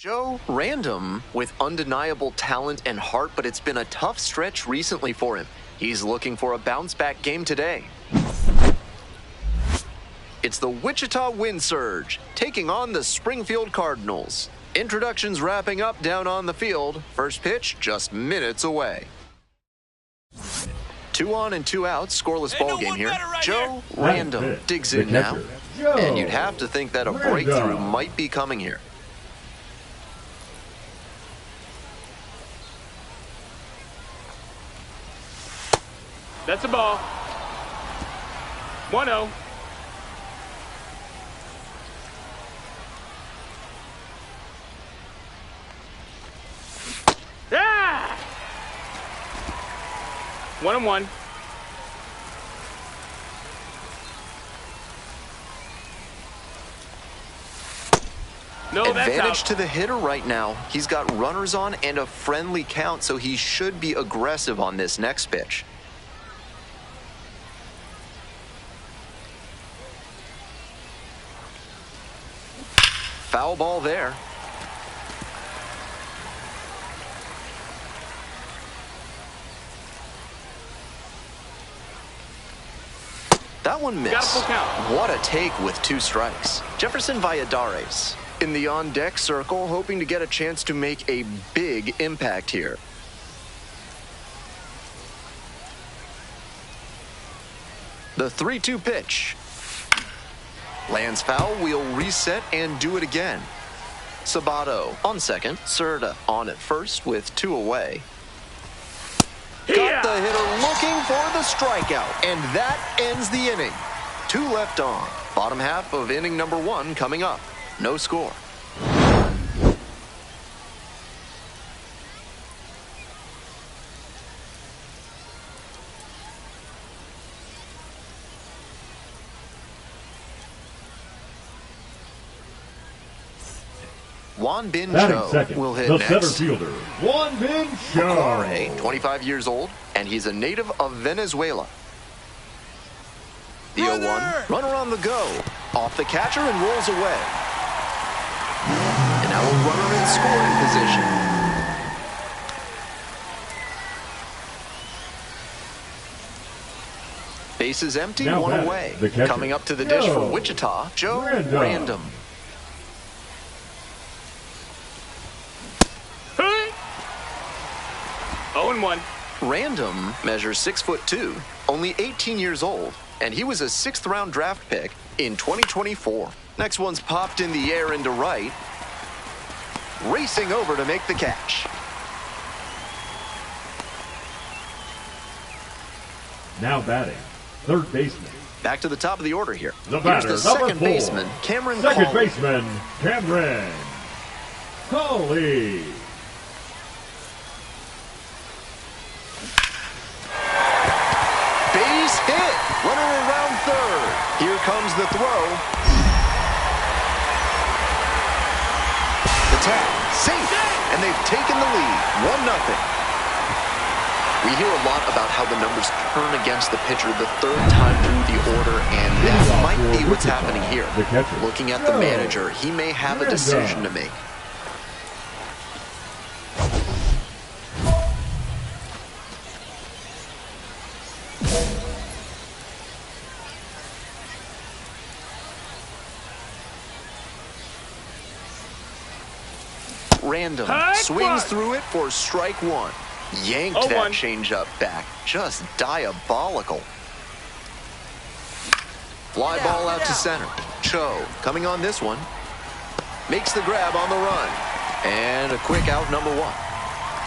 Joe, random with undeniable talent and heart, but it's been a tough stretch recently for him. He's looking for a bounce-back game today. It's the Wichita Wind Surge, taking on the Springfield Cardinals. Introductions wrapping up down on the field. First pitch just minutes away. 2 on and 2 out, scoreless ball game here. Joe, random, digs in now. And you'd have to think that a breakthrough might be coming here. That's a ball. 1-0. Ah! 1-1. No, that's Advantage out. to the hitter right now. He's got runners on and a friendly count, so he should be aggressive on this next pitch. Foul ball there. That one missed. Got a full count. What a take with 2 strikes. Jefferson Valladares in the on-deck circle, hoping to get a chance to make a big impact here. The 3-2 pitch. Lands foul, we'll reset and do it again. Sabato on second, Serta on at first with 2 away. Got the hitter looking for the strikeout, and that ends the inning. 2 left on. Bottom half of inning number 1 coming up. No score. Juan Bin Cho will hit the next. center fielder, Juan Bin Cho. Jorge, 25 years old, and he's a native of Venezuela. The 0-1, runner on the go. Off the catcher and rolls away. And now a runner in scoring position. Bases empty, Now 1 batting, away. the catcher, Coming up to the dish for Joe Wichita, Joe Random. Random. Hey! 0-1. Random measures 6'2", only 18 years old, and he was a 6th-round draft pick in 2024. Next one's popped in the air into right. Racing over to make the catch. Now batting, third baseman. Back to the top of the order here. The Here's batter, the number second 4. baseman, Cameron Second Cawley. baseman, Cameron Cawley. Base hit. Runner around third. Here comes the throw. The tag. Safe. And they've taken the lead. 1-0. We hear a lot about how the numbers turn against the pitcher the 3rd time through the order, and that might be what's happening here. The catcher, Looking at the manager, he may have a decision to make. Random swings through it for strike 1. Yanked that changeup back. Just diabolical. Fly ball out to center. Cho coming on this one. Makes the grab on the run. And a quick out, number 1.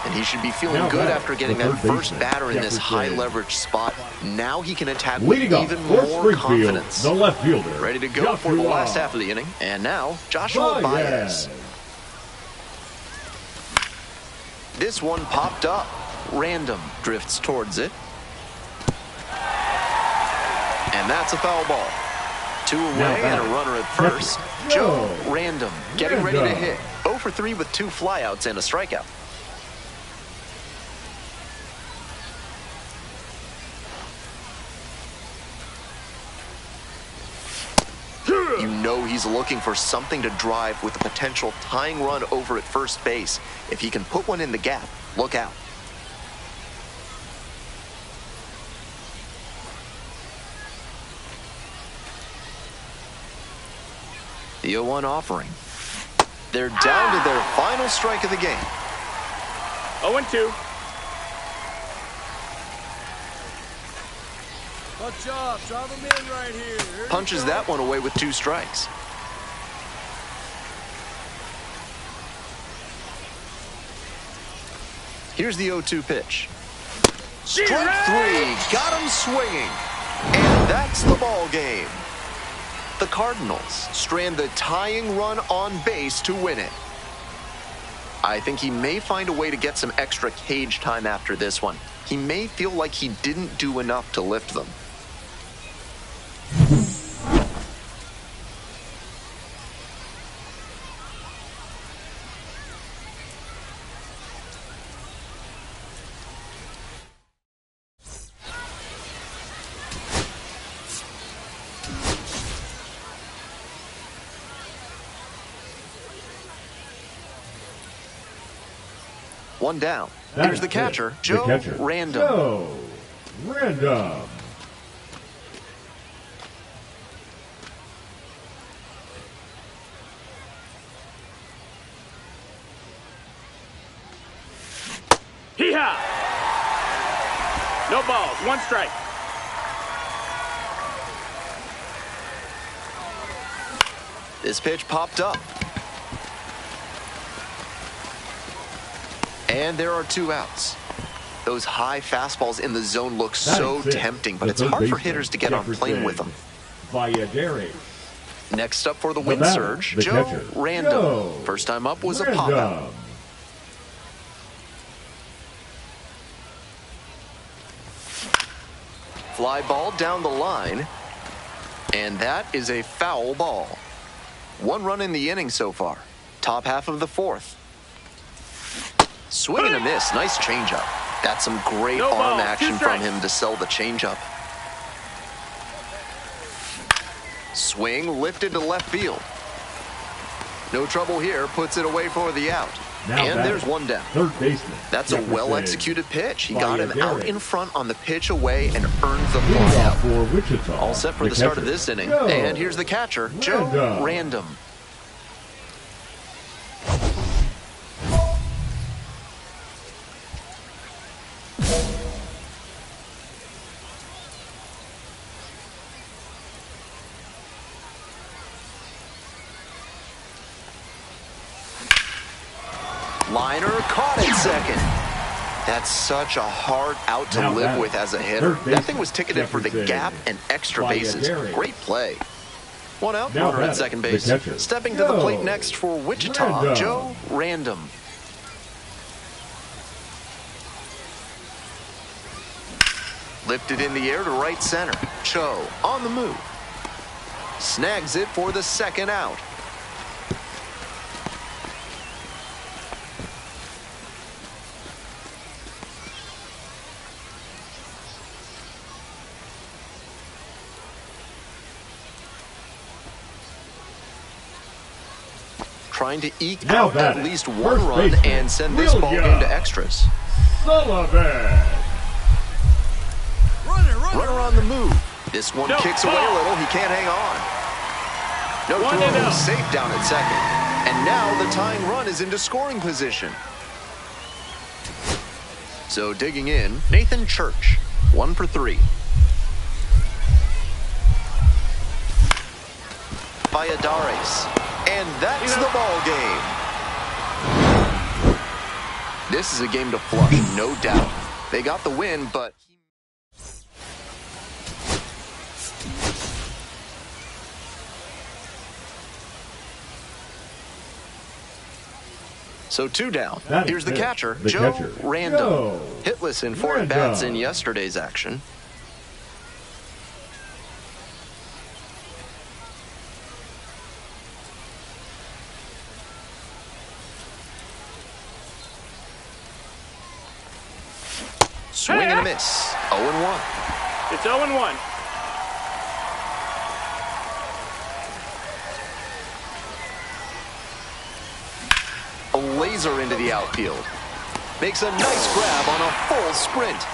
And he should be feeling Now good batter, after getting the that third first baseman, batter in this Jefferson. high leverage spot. Now he can attack with Leading off even for more Springfield, confidence. the left fielder. Ready to go for the last half of the inning. And now, Joshua Baez. This one popped up. Random drifts towards it. And that's a foul ball. 2 away and a runner at first. Joe Random getting ready to hit. 0 for 3 with 2 flyouts and a strikeout. You know he's looking for something to drive with a potential tying run over at first base. If he can put one in the gap, look out. The 0-1 offering. They're down to their final strike of the game. 0-2. Watch out, drive him in right here. Punches that one away with 2 strikes. Here's the 0-2 pitch. Strike three, got him swinging. And that's the ball game. The Cardinals strand the tying run on base to win it. I think he may find a way to get some extra cage time after this one. He may feel like he didn't do enough to lift them. One down. Here's the catcher, Joe Random. Joe Random. Hee-haw! No balls, one strike. This pitch popped up. And there are 2 outs. Those high fastballs in the zone look so tempting, but it's hard for hitters to get on plane with them. Next up for the wind surge, Joe Random. First time up was a pop-out. Fly ball down the line, and that is a foul ball. 1 run in the inning so far. Top half of the 4th. Swing and a miss. Nice changeup. That's some great arm action from him to sell the changeup. Swing lifted to left field. No trouble here. Puts it away for the out. And there's 1 down. Third baseman. That's a well-executed pitch. He got him out in front on the pitch away and earned the fly out. For Wichita. All set for the start of this inning. And here's the catcher, Joe Random. Liner caught at second. That's such a hard out to live with as a hitter. That thing was ticketed for the gap and extra bases. Great play. 1 out, runner at second base. Stepping to the plate next for Wichita, Joe Random. Lifted in the air to right center. Cho on the move. Snags it for the 2nd out. Trying to eke out at least 1 run and send this ball game to extras. Sullivan. Runner on the move. This one kicks away a little. He can't hang on. No throw. Safe down at second. And now the tying run is into scoring position. So digging in, Nathan Church. 1 for 3. Valladares. And that's the ball game. This is a game to flush, no doubt. They got the win, but... So 2 down. Here's the catcher, Joe Random. Hitless in 4 at-bats in yesterday's action. Swing and a miss. 0-1. It's 0-1. A laser into the outfield. Makes a nice grab on a full sprint.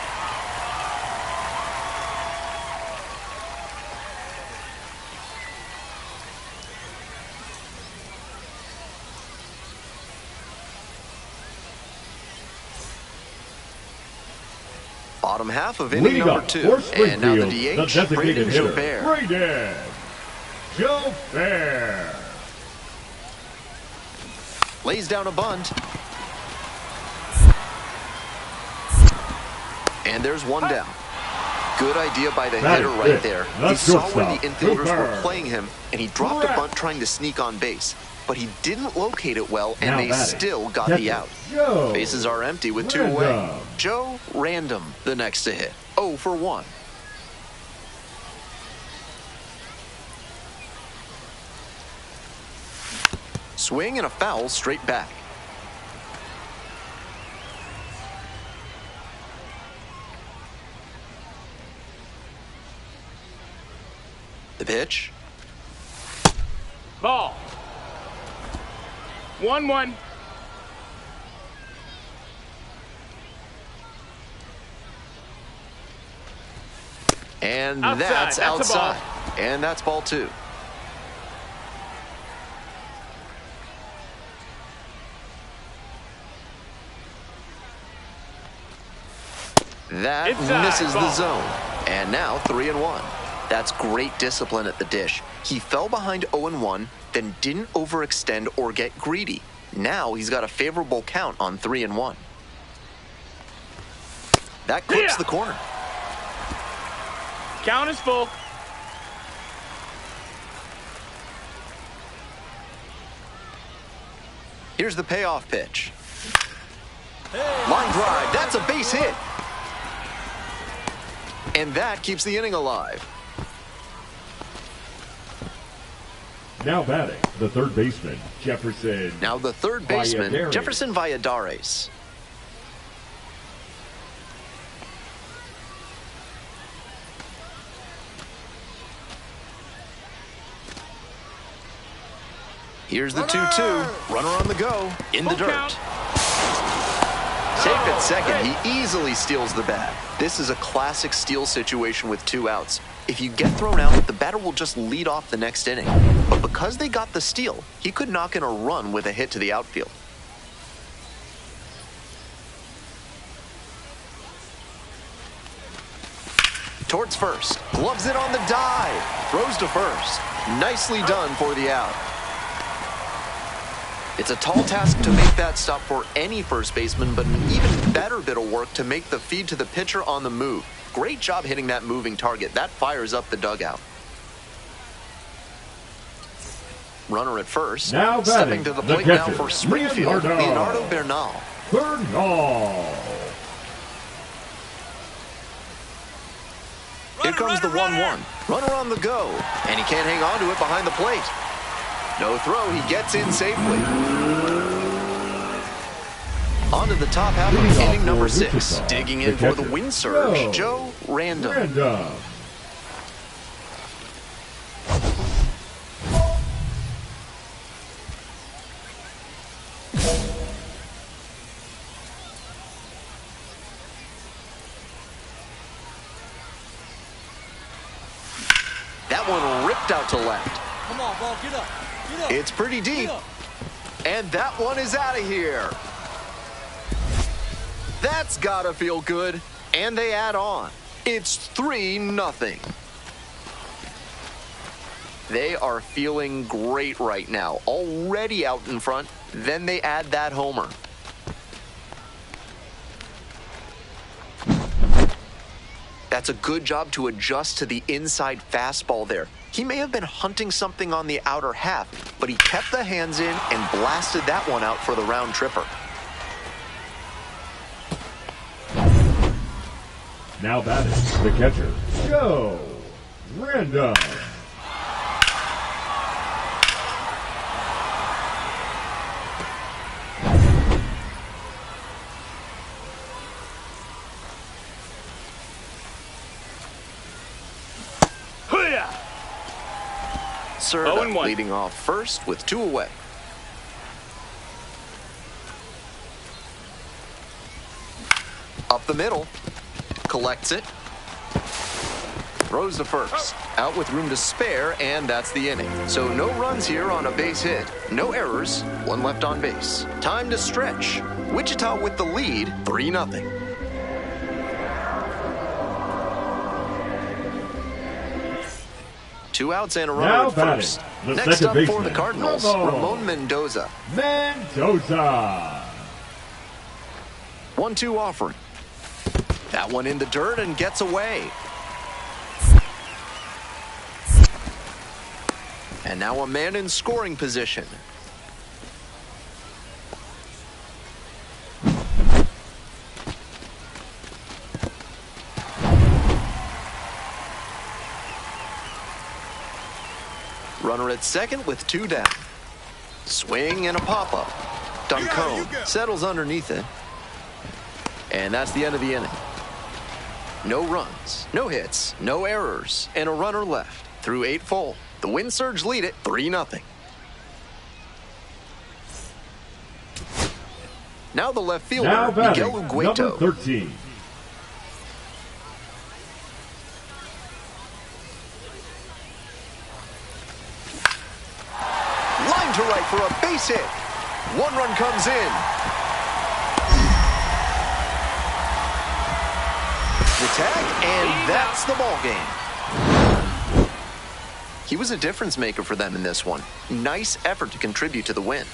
Bottom half of inning number 2. And now the DH, Braden Joubert. Braden Joubert. Lays down a bunt. And there's one down. Good idea by the hitter right there. He saw where the infielders were playing him, and he dropped a bunt trying to sneak on base. But he didn't locate it well, and they still got the out. Bases are empty with 2 away. Joe Random, the next to hit. 0 for 1. Swing and a foul straight back. The pitch. Ball. 1-1. And that's outside. And that's ball 2. That misses the zone. And now 3-1. That's great discipline at the dish. He fell behind 0-1, then didn't overextend or get greedy. Now he's got a favorable count on 3-1. That clips the corner. Count is full. Here's the payoff pitch. Line drive. That's a base hit. And that keeps the inning alive. Now batting, the third baseman, Jefferson. Now the third baseman, Jefferson Valladares. Here's the 2-2. Runner on the go. In the dirt. Safe at second. He easily steals the bag. This is a classic steal situation with 2 outs. If you get thrown out, the batter will just lead off the next inning. But because they got the steal, he could knock in a run with a hit to the outfield. Towards first. Gloves it on the dive. Throws to first. Nicely done for the out. It's a tall task to make that stop for any first baseman, but an even better bit of work to make the feed to the pitcher on the move. Great job hitting that moving target. That fires up the dugout. Runner at first. Now stepping to the plate now for Springfield, Leonardo Bernal. Here comes the 1-1. Runner on the go, and he can't hang on to it behind the plate. No throw, he gets in safely. On to the top half of inning number 6. Digging in for the win surge, Joe Random. That one ripped out to left. Come on, ball, get up. Get up. It's pretty deep. And that one is out of here. That's gotta feel good. And they add on. It's 3-0. They are feeling great right now. Already out in front. Then they add that homer. That's a good job to adjust to the inside fastball there. He may have been hunting something on the outer half, but he kept the hands in and blasted that one out for the round tripper. Now batting, the catcher, Joe Random. Serda leading off first with 2 away. Up the middle. Collects it. Throws to first. Out with room to spare, and that's the inning. So no runs here on a base hit. No errors. 1 left on base. Time to stretch. Wichita with the lead, 3-0. Two outs and a runner at first. Next up for the Cardinals, Ramon Mendoza. 1-2 offering. That one in the dirt and gets away. And now a man in scoring position. Runner at second with 2 down. Swing and a pop-up. Duncombe settles underneath it. And that's the end of the inning. No runs, no hits, no errors, and a runner left. Through 8 full, the Wind Surge lead it 3-0. Now the left fielder, Now batting, Miguel Ugueto. number 13. Line to right for a base hit. 1 run comes in. The tag, and that's the ball game. He was a difference maker for them in this one. Nice effort to contribute to the win.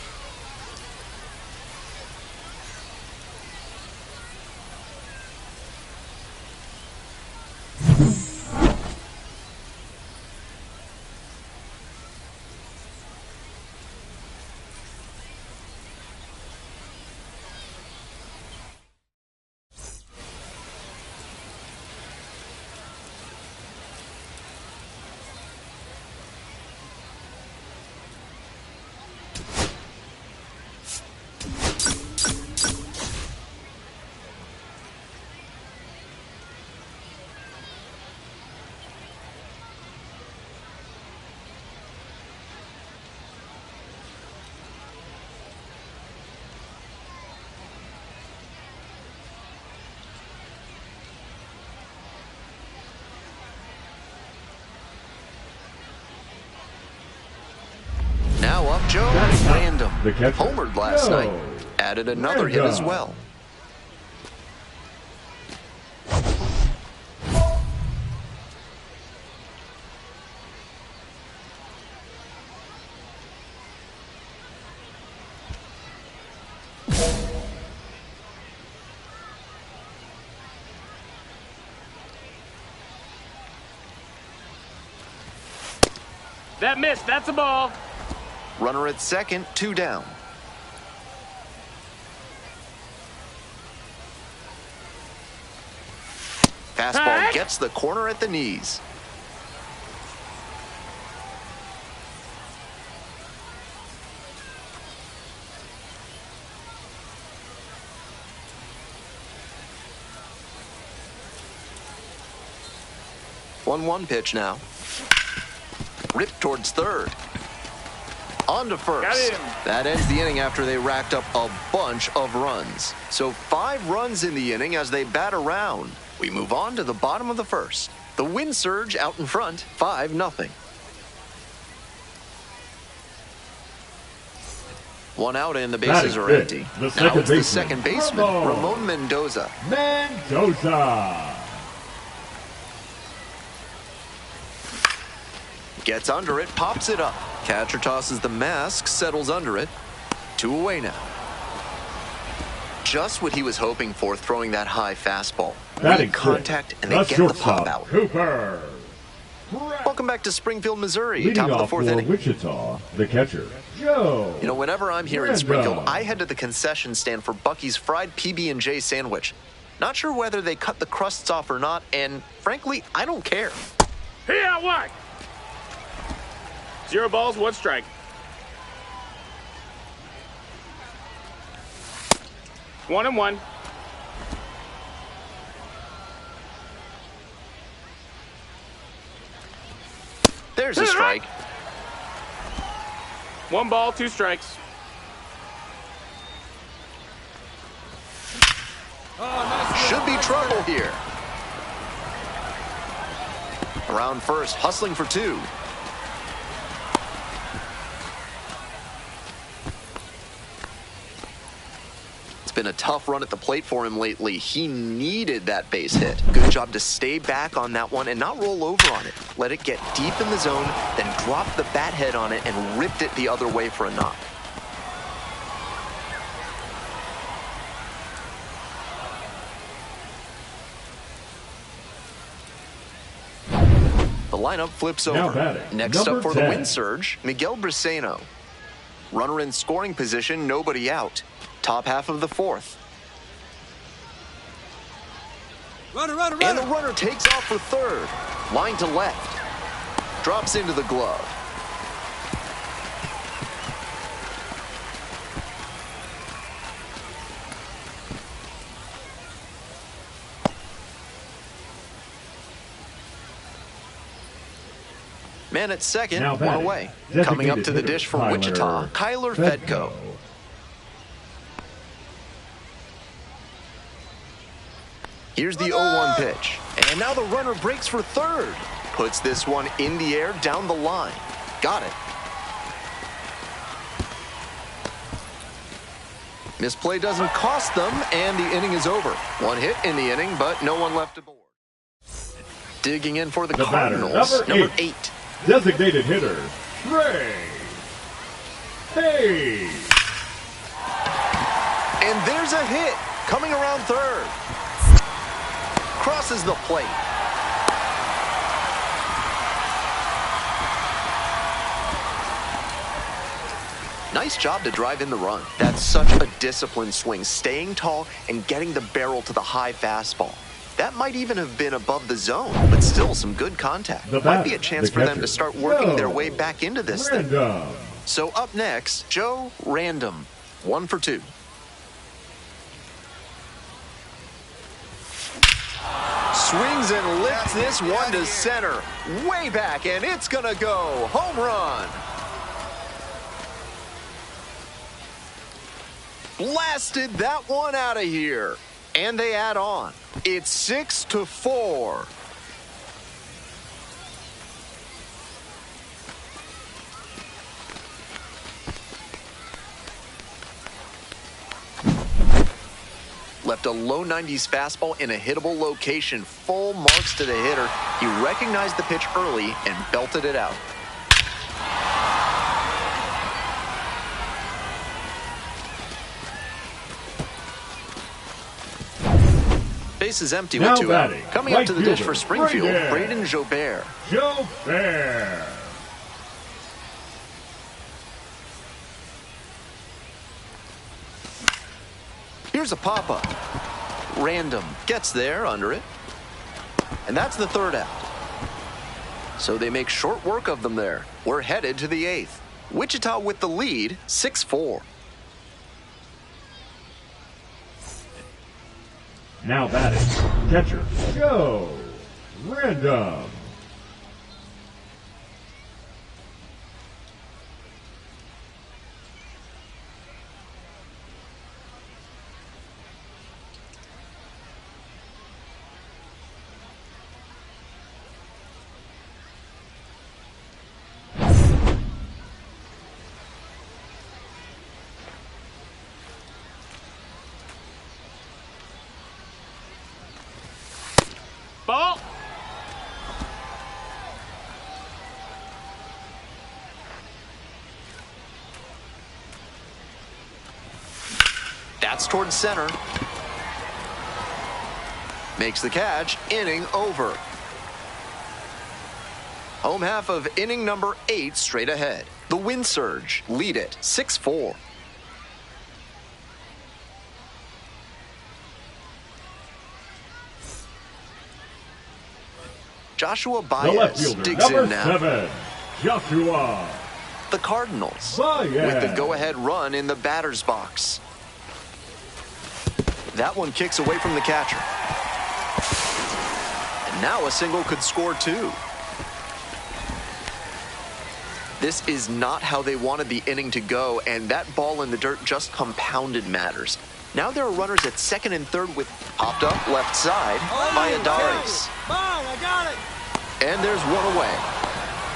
Now up Joe, random. The catcher. Homered last Joe. night. Added another hit as well. That missed. That's a ball. Runner at second, 2 down. Fastball gets the corner at the knees. One pitch now. Ripped towards third. On to first. Got him. That ends the inning after they racked up a bunch of runs. So 5 runs in the inning as they bat around. We move on to the bottom of the first. The Wind Surge out in front, 5-0. 1 out and the bases are empty. Now it's the second baseman, Ramon Mendoza. Mendoza. Gets under it, pops it up. Catcher tosses the mask, settles under it. 2 away now. Just what he was hoping for, throwing that high fastball. Make contact, and they get the pop out. Cooper. Welcome back to Springfield, Missouri. Leading Top of the off 4th for inning. Wichita, the catcher, Joe. You know, whenever I'm here in Randall. Springfield, I head to the concession stand for Bucky's fried PB&J sandwich. Not sure whether they cut the crusts off or not, and frankly, I don't care. Here, what? 0 balls, 1 strike. One and one. There's a strike. 1 ball, 2 strikes. Should be trouble here. Around first, hustling for 2. It's been a tough run at the plate for him lately. He needed that base hit. Good job to stay back on that one and not roll over on it. Let it get deep in the zone, then drop the bat head on it and ripped it the other way for a knock. The lineup flips Now over. batting, Next number up for 10. the win surge, Mlb Aa. Runner in scoring position, nobody out. Top half of the fourth. Runner, runner, And the runner. runner takes off for third. Line to left. Drops into the glove. Man at second, Now one batting, away. designated Coming up to the hitter, dish for Kyler Wichita, Kyler Fedko. Here's the 0-1 pitch. And now the runner breaks for third. Puts this one in the air down the line. Got it. Misplay doesn't cost them, and the inning is over. One hit in the inning, but no one left aboard. Digging in for the batter, Cardinals, number number 8. Designated hitter, Trey Hayes. And there's a hit coming around third. Crosses the plate. Nice job to drive in the run. That's such a disciplined swing, staying tall and getting the barrel to the high fastball. That might even have been above the zone, but still some good contact. Might be a chance for them to start working their way back into this thing. So up next, Joe Random, 1 for 2. Swings and lifts this one to center. Way back, and it's gonna go. Home run. Blasted that one out of here. And they add on. It's 6-4. Left a low 90s fastball in a hittable location. Full marks to the hitter. He recognized the pitch early and belted it out. Base is empty with Now 2 out. batting, Coming up right to the dish fielder, for Springfield, Braden. Braden Jobert. Joe Bear. Here's a pop-up. Random gets there under it. And that's the 3rd out. So they make short work of them there. We're headed to the 8th. Wichita with the lead, 6-4. Now batting, catcher, Joe Random. Ball. That's towards center. Makes the catch. Inning over. Home half of inning number 8 straight ahead. The Win Surge lead it 6-4. Joshua The left Baez fielder, digs number in now. 7, Joshua The Cardinals Baez. with the go-ahead run in the batter's box. That one kicks away from the catcher. And now a single could score 2. This is not how they wanted the inning to go, and that ball in the dirt just compounded matters. Now there are runners at 2nd and 3rd with popped up left side by Adares. Fine, I got it. And there's one away.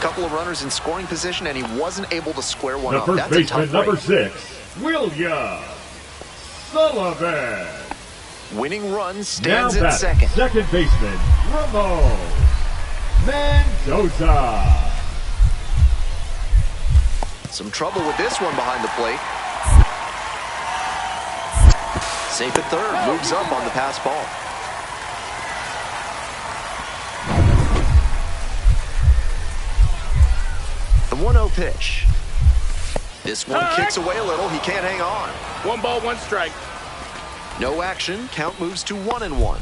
Couple of runners in scoring position, and he wasn't able to square one The up. first That's a baseman, tough number break. 6, William Sullivan. Winning run Now stands at batting, 2nd. second baseman, Ramon Mendoza. Some trouble with this one behind the plate. Safe at 3rd, moves up on the pass ball. 1-0 pitch. This one kicks away a little. He can't hang on. 1 ball, 1 strike. No action. Count moves to 1-1.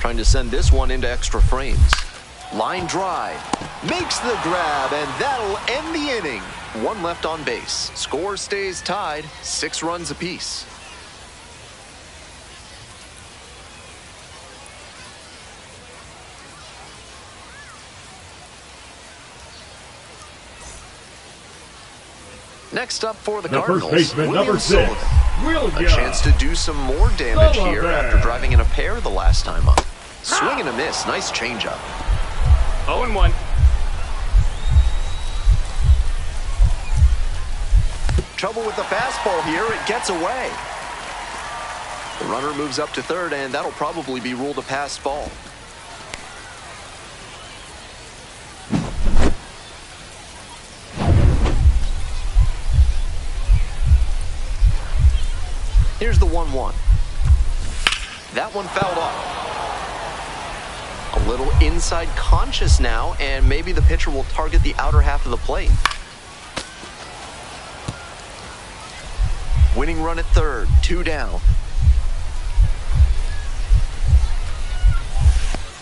Trying to send this one into extra frames. Line drive. Makes the grab, and that'll end the inning. 1 left on base. Score stays tied, 6 runs apiece. Next up for the Cardinals, first baseman, number 6, Sullivan. A chance to do some more damage here after driving in a pair the last time up. Swing and a miss. Nice changeup. 0-1. Trouble with the fastball here. It gets away. The runner moves up to third, and that'll probably be ruled a passed ball. Here's the 1-1. That one fouled off. A little inside conscious now, and maybe the pitcher will target the outer half of the plate. Winning run at third, 2 down.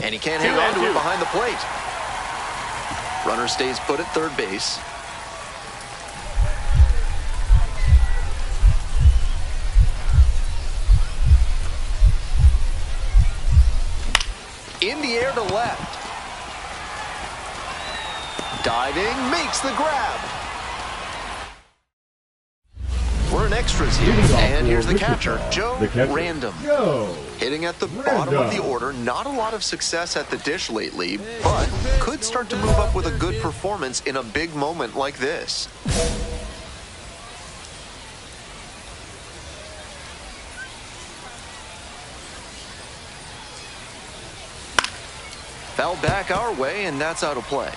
And he can't hang on to it behind the plate. Runner stays put at third base. In the air to left. Diving, makes the grab. We're in extras here, and here's the catcher, Joe Random. Hitting at the bottom of the order, not a lot of success at the dish lately, but could start to move up with a good performance in a big moment like this. Foul back our way, and that's out of play.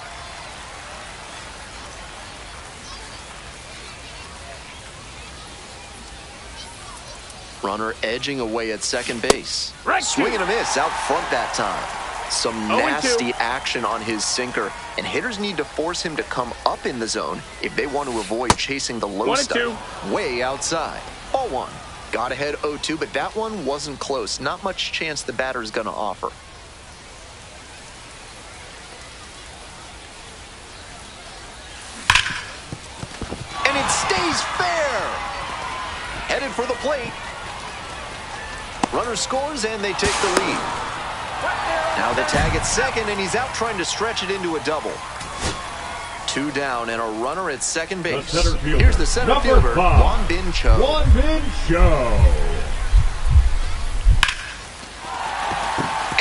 Runner edging away at second base. Swing and a miss out front that time. Some nasty action on his sinker, and hitters need to force him to come up in the zone if they want to avoid chasing the low stuff way outside. Ball 1. Got ahead 0-2, but that one wasn't close. Not much chance the batter's going to offer. And it stays fair. Headed for the plate. Runner scores, and they take the lead. Now the tag at second, and he's out trying to stretch it into a double. 2 down, and a runner at second base. Here's the center fielder, Mlb Aa.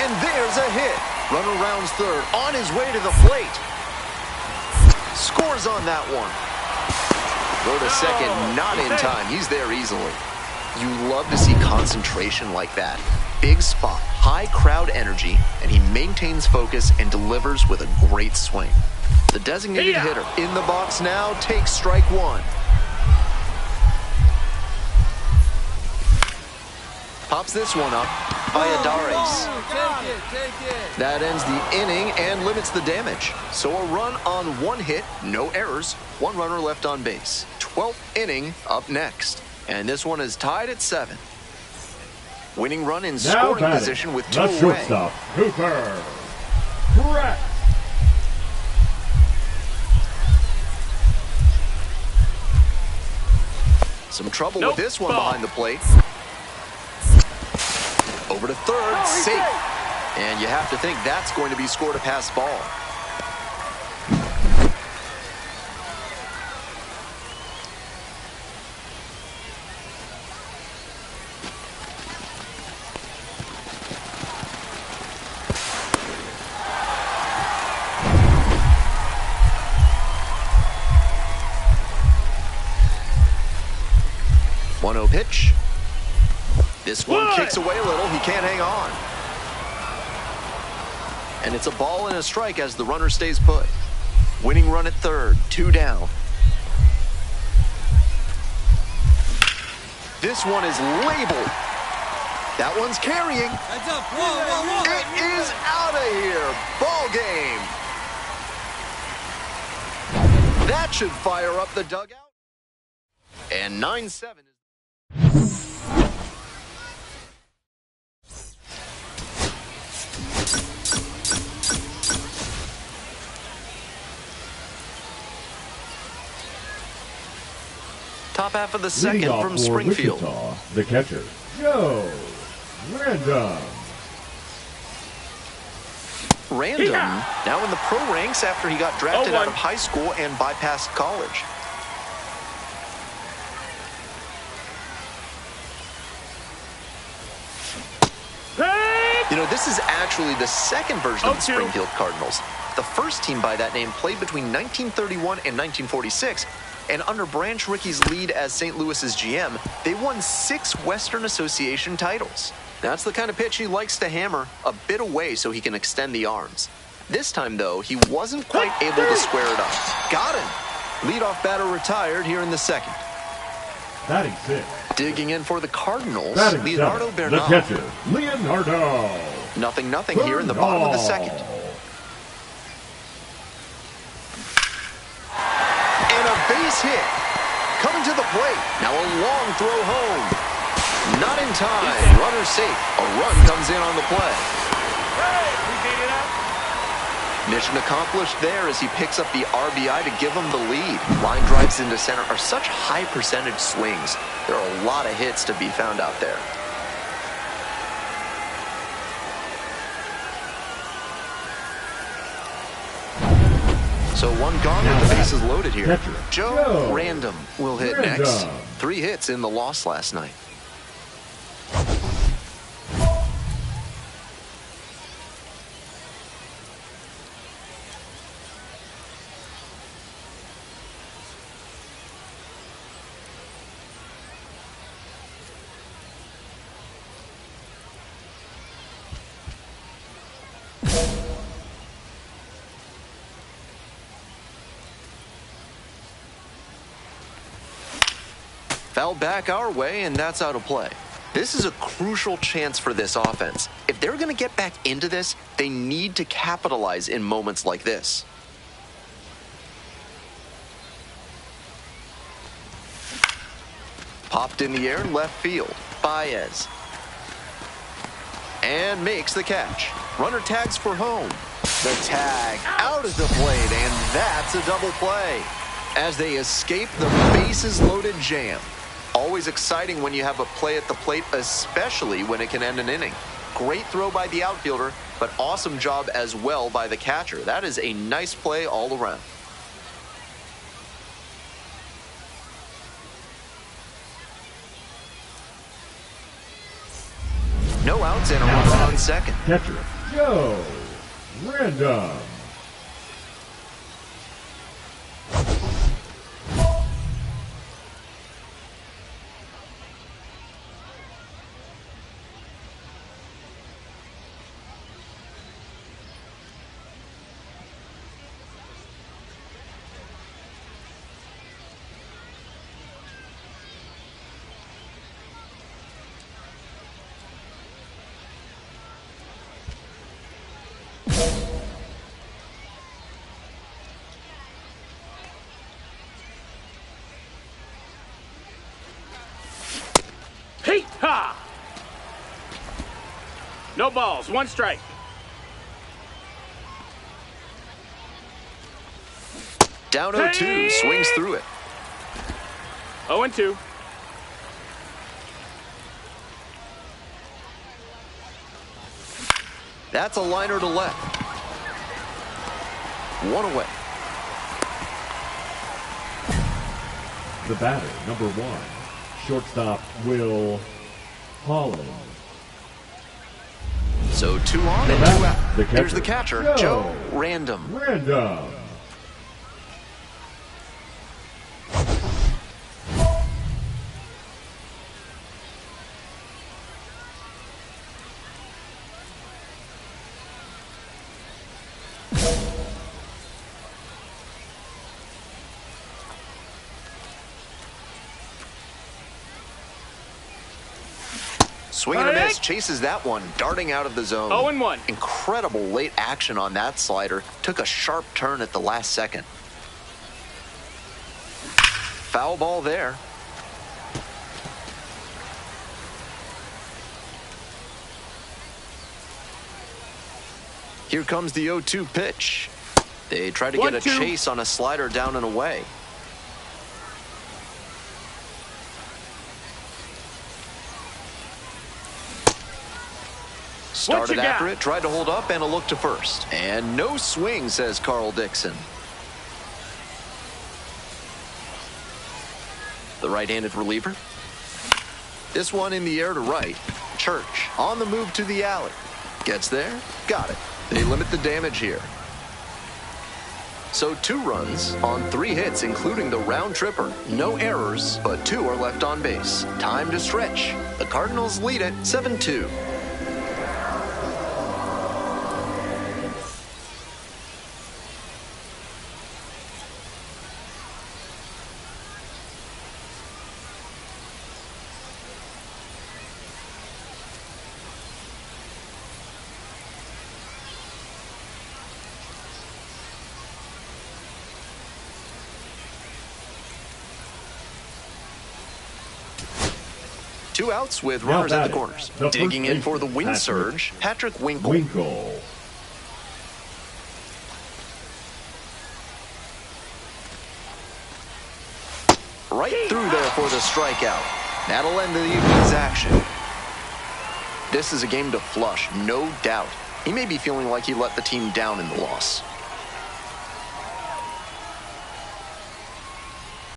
And there's a hit. Runner rounds third, on his way to the plate. Scores on that one. Go to second, not in time. He's there easily. You love to see concentration like that. Big spot, high crowd energy, and he maintains focus and delivers with a great swing. The designated hitter in the box now takes strike 1. Pops this one up by Adares. That ends the inning and limits the damage. So a run on 1 hit, no errors, 1 runner left on base. 12th inning up next. And this one is tied at 7. Winning run in scoring position with 2 away. Shortstop, Cooper. Correct. Some trouble with this one behind the plate. Over to third, safe. And you have to think that's going to be scored a pass ball. Pitch. This one kicks away a little. He can't hang on. And it's a ball and a strike as the runner stays put. Winning run at third, 2 down. This one is labeled. That one's carrying. Heads up. Whoa. It is out of here. Ball game. That should fire up the dugout. And 9-7 is... Top half of the Leading second off from for Springfield. Wichita, the catcher, Joe Random. Random, now in the pro ranks after he got drafted 0-1. out of high school and bypassed college. You know, this is actually the second version of the 0-2. Springfield Cardinals. The first team by that name played between 1931 and 1946, and under Branch Rickey's lead as St. Louis's GM, they won 6 Western Association titles. That's the kind of pitch he likes to hammer, a bit away so he can extend the arms. This time, though, he wasn't quite able to square it up. Got him! Leadoff batter retired here in the second. Batting 6. Digging in for the Cardinals, Batting Leonardo 7, Bernal. the catcher, Leonardo. 0-0 here in the bottom of the second. And a base hit. Coming to the plate. Now a long throw home. Not in time. Runner safe. A run comes in on the play. Mission accomplished there as he picks up the RBI to give him the lead. Line drives into center are such high percentage swings. There are a lot of hits to be found out there. So one gone with the bases loaded here. Catcher, Joe Random will hit Random. next. 3 hits in the loss last night. Foul back our way, and that's out of play. This is a crucial chance for this offense. If they're going to get back into this, they need to capitalize in moments like this. Popped in the air in left field. Baez. And makes the catch. Runner tags for home. The tag out at the plate, and that's a double play. As they escape the bases-loaded jam. Always exciting when you have a play at the plate, especially when it can end an inning. Great throw by the outfielder, but awesome job as well by the catcher. That is a nice play all around. No outs and a runner on second. Catcher, Joe Random. Hey, ha! No balls, 1 strike. Down 0-2, swings through it. 0-2. That's a liner to left. 1 away. The batter, number 1, shortstop Will Holland. So 2 on The and 2 batter, out. the Here's the catcher, catcher, Joe Joe Random. Random. Swing and a miss, chases that one, darting out of the zone. 0-1. Incredible late action on that slider. Took a sharp turn at the last second. foul ball there. Here comes the 0-2 pitch. They try to get a chase on a slider down and away. Started after it, tried to hold up, and a look to first. And no swing, says Carl Dixon. The right-handed reliever. This one in the air to right. Church on the move to the alley. Gets there, got it. They limit the damage here. So 2 runs on 3 hits, including the round tripper. No errors, but 2 are left on base. Time to stretch. The Cardinals lead it 7-2. Two outs with runners at the corners. Digging in for the wind surge, Patrick Winkle. Right through there for the strikeout. That'll end the evening's action. This is a game to flush, no doubt. He may be feeling like he let the team down in the loss.